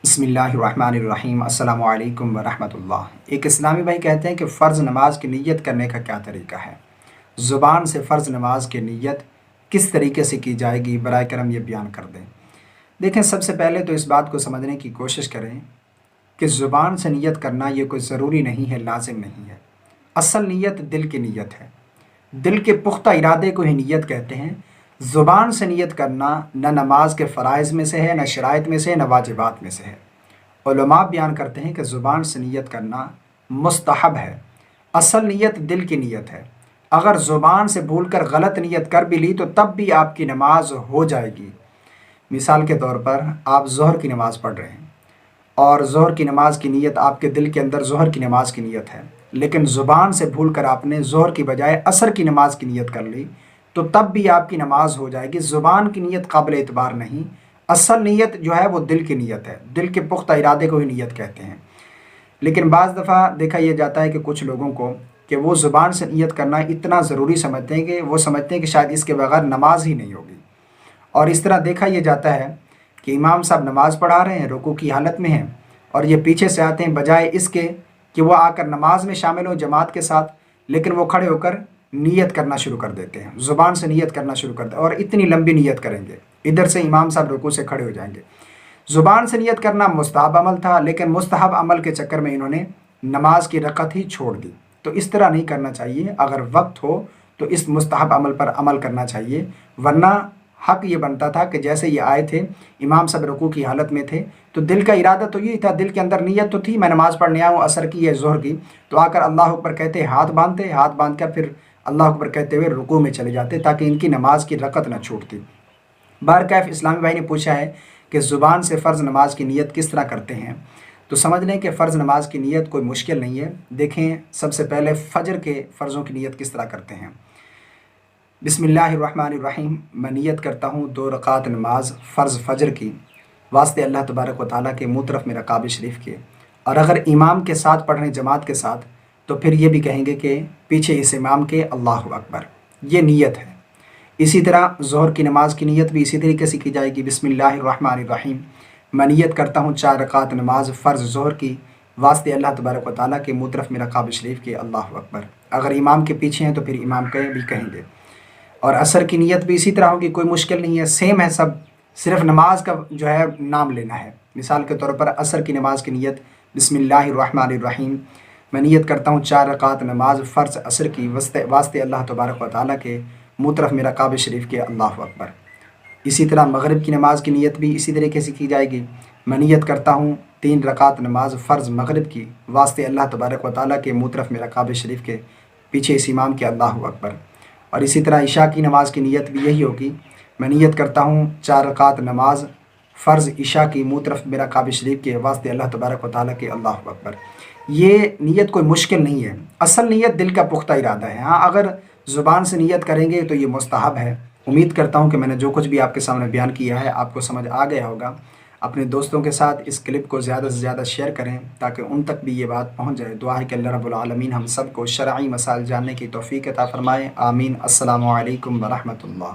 बिस्मिल्लाहिर्रहमानिर्रहीम अस्सलामु अलैकुम वरहमतुल्लाह। एक इस्लामी भाई कहते हैं कि फ़र्ज़ नमाज की नीयत करने का क्या तरीका है। ज़ुबान से फ़र्ज़ नमाज की नीयत किस तरीके से की जाएगी, बराए करम ये बयान कर दें। देखें, सबसे पहले तो इस बात को समझने की कोशिश करें कि ज़ुबान से नीयत करना ये कोई ज़रूरी नहीं है, लाजिम नहीं है। असल नीयत दिल की नीयत है। दिल के पुख्ता इरादे को ही नीयत कहते हैं। ज़ुबान से नीयत करना न नमाज के फ़राइज़ में से है, न शराइत में से है, न वाजिबात में से है। उलमा बयान करते हैं कि ज़ुबान से नीयत करना मुस्तहब है। असल नीयत दिल की नीयत है। अगर ज़ुबान से भूलकर गलत नीयत कर भी ली तो तब भी आपकी नमाज हो जाएगी। मिसाल के तौर पर आप ज़ोहर की नमाज़ पढ़ रहे हैं और ज़ोहर की नमाज की नीयत, आपके दिल के अंदर ज़ोहर की नमाज की नीयत है, लेकिन ज़ुबान से भूलकर आपने ज़ोहर की बजाय असर की नमाज की नीयत कर ली तो तब भी आपकी नमाज हो जाएगी। ज़ुबान की नीयत काबिल एतबार नहीं, असल नीयत जो है वो दिल की नीयत है। दिल के पुख्ता इरादे को ही नीयत कहते हैं। लेकिन बाज़ दफ़ा देखा यह जाता है कि कुछ लोगों को कि वो ज़ुबान से नीयत करना इतना ज़रूरी समझते हैं कि वो समझते हैं कि शायद इसके बगैर नमाज ही नहीं होगी। और इस तरह देखा यह जाता है कि इमाम साहब नमाज़ पढ़ा रहे हैं, रुकू की हालत में हैं, और ये पीछे से आते हैं बजाय इसके कि वो आकर नमाज में शामिल हों जमात के साथ, लेकिन वो खड़े होकर नीयत करना शुरू कर देते हैं, ज़ुबान से नीयत करना शुरू कर देते हैं और इतनी लंबी नीयत करेंगे। इधर से इमाम साहब रुकू से खड़े हो जाएंगे। ज़ुबान से नीयत करना मुस्तहब अमल था, लेकिन मुस्तहब अमल के चक्कर में इन्होंने नमाज की रकत ही छोड़ दी। तो इस तरह नहीं करना चाहिए। अगर वक्त हो तो इस मुस्तहब अमल पर अमल करना चाहिए, वरना हक ये बनता था कि जैसे ये आए थे, इमाम साहब रुकू की हालत में थे, तो दिल का इरादा तो यही था, दिल के अंदर नीयत तो थी मैं नमाज़ पढ़ने आऊँ, असर की या ज़ोहर की, तो आकर अल्लाह अकबर कहते हाथ बांध कर फिर अल्लाह अकबर कहते हुए रुकू में चले जाते ताकि इनकी नमाज की रकत न छूटती। बारकैफ इस्लामी भाई ने पूछा है कि ज़ुबान से फ़र्ज़ नमाज की नीयत किस तरह करते हैं। तो समझ लें कि फ़र्ज़ नमाज की नीयत कोई मुश्किल नहीं है। देखें, सबसे पहले फ़जर के फ़र्ज़ों की नीयत किस तरह करते हैं। बिस्मिल्लाहिर्रहमानिर्रहीम। मैं नीयत करता हूँ 2 रकात नमाज फ़र्ज़ फ़जर की वास्ते अल्लाह तबारक व तआला के मुँह तरफ मेरा काबे शरीफ के। और अगर इमाम के साथ पढ़ रहे जमात के साथ तो फिर ये भी कहेंगे कि पीछे इस इमाम के अल्लाहु अकबर। ये नीयत है। इसी तरह ज़ोहर की नमाज की नीयत भी इसी तरीके से की जाएगी। बिस्मिल्लाहिर्रहमानिर्रहीम। मैं नीयत करता हूँ 4 रकात नमाज फ़र्ज़ ज़ोहर की वास्ते अल्लाह तबारक व तआला के मुँह तरफ मेरा काबे शरीफ के अल्लाहु अकबर। अगर इमाम के पीछे हैं तो फिर इमाम के भी कहेंगे। और असर की नीयत भी इसी तरह होगी, कोई मुश्किल नहीं है, सेम है सब, सिर्फ नमाज का जो है नाम लेना है। मिसाल के तौर पर असर की नमाज की नीयत बिस्मिल्लाहिर्रहमानिर्रहीम। मैं नीयत करता हूँ 4 रकात नमाज फ़र्ज़ असर की वास्ते अल्लाह तबारक व तआला के मुँह तरफ मेरा काबे शरीफ के अल्लाहु अकबर। इसी तरह मगरिब की नमाज की नीयत भी इसी तरीके से की जाएगी। मैं नीयत करता हूँ 3 रकात नमाज फ़र्ज़ मगरिब की वास्ते अल्लाह तबारक व तआला के मुँह तरफ मेरा काबे शरीफ के पीछे इस इमाम के अल्लाहु अकबर। और इसी तरह इशा की नमाज की नीयत भी यही होगी। मैं नीयत करता हूँ 4 रकात नमाज फ़र्ज़ इशा की मुँह तरफ मेरा काबे शरीफ के वास्ते अल्लाह तबारक व तआला के अल्लाहु अकबर। ये नीयत कोई मुश्किल नहीं है। असल नीयत दिल का पुख्ता इरादा है। हाँ, अगर ज़ुबान से नीयत करेंगे तो ये मुस्तहब है। उम्मीद करता हूँ कि मैंने जो कुछ भी आपके सामने बयान किया है आपको समझ आ गया होगा। अपने दोस्तों के साथ इस क्लिप को ज़्यादा से ज़्यादा शेयर करें ताकि उन तक भी ये बात पहुँच जाए। दुआ है कि अल्लाह रब्बुल आलमीन हम सब को शरई मसाइल जानने की तौफ़ीक़ अता फ़रमाए। आमीन। अस्सलामु अलैकुम व रहमतुल्लाह।